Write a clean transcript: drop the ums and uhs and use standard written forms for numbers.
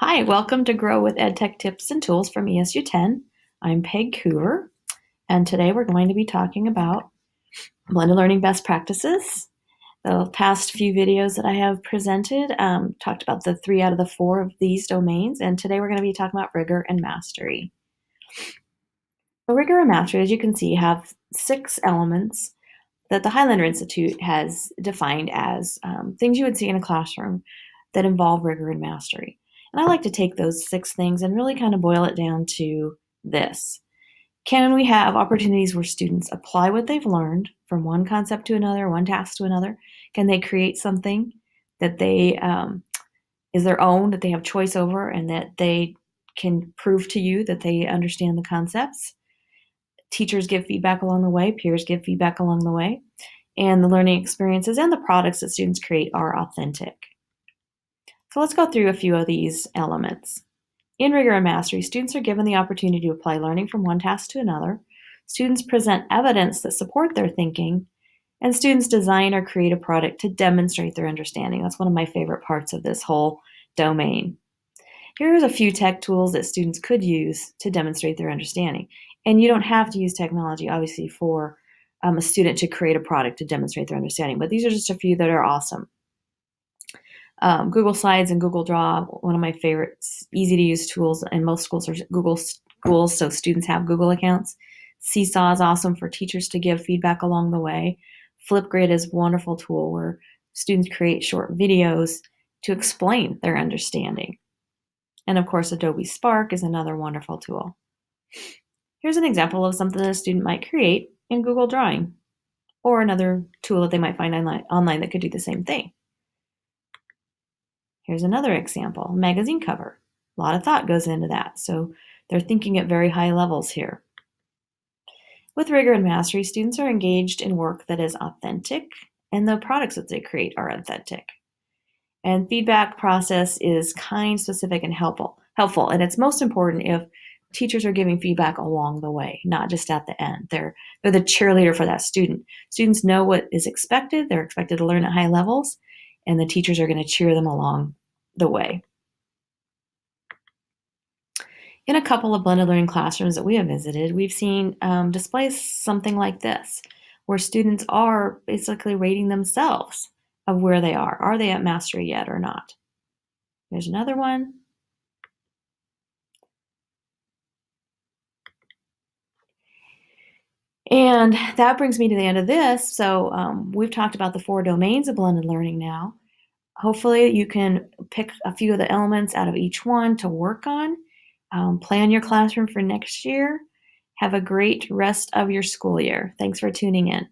Hi, welcome to Grow with EdTech Tips and Tools from ESU 10. I'm Peg Hoover, and today we're going to be talking about blended learning best practices. The past few videos that I have presented talked about the 3 out of the 4 of these domains, and today we're going to be talking about rigor and mastery. So rigor and mastery, as you can see, have 6 elements that the Highlander Institute has defined as things you would see in a classroom that involve rigor and mastery. And I like to take those 6 things and really kind of boil it down to this. Can we have opportunities where students apply what they've learned from one concept to another, one task to another? Can they create something that they is their own, that they have choice over, and that they can prove to you that they understand the concepts? Teachers give feedback along the way, peers give feedback along the way, and the learning experiences and the products that students create are authentic. So let's go through a few of these elements. In Rigor and Mastery, students are given the opportunity to apply learning from one task to another. Students present evidence that support their thinking, and students design or create a product to demonstrate their understanding. That's one of my favorite parts of this whole domain. Here's a few tech tools that students could use to demonstrate their understanding. And you don't have to use technology, obviously, for a student to create a product to demonstrate their understanding, but these are just a few that are awesome. Google Slides and Google Draw, one of my favorite easy to use tools, and most schools are Google schools, so students have Google accounts. Seesaw is awesome for teachers to give feedback along the way. Flipgrid is a wonderful tool where students create short videos to explain their understanding. And of course, Adobe Spark is another wonderful tool. Here's an example of something that a student might create in Google Drawing, or another tool that they might find online that could do the same thing. Here's another example, magazine cover. A lot of thought goes into that, so they're thinking at very high levels here. With Rigor and Mastery, students are engaged in work that is authentic, and the products that they create are authentic. And feedback process is kind, specific, and helpful. And it's most important if teachers are giving feedback along the way, not just at the end. They're the cheerleader for that student. Students know what is expected. They're expected to learn at high levels, and the teachers are going to cheer them along the way. In a couple of blended learning classrooms that we have visited, we've seen displays something like this, where students are basically rating themselves of where they are. Are they at mastery yet or not? There's another one. And that brings me to the end of this. So we've talked about the 4 domains of blended learning now. Hopefully you can pick a few of the elements out of each one to work on. Plan your classroom for next year. Have a great rest of your school year. Thanks for tuning in.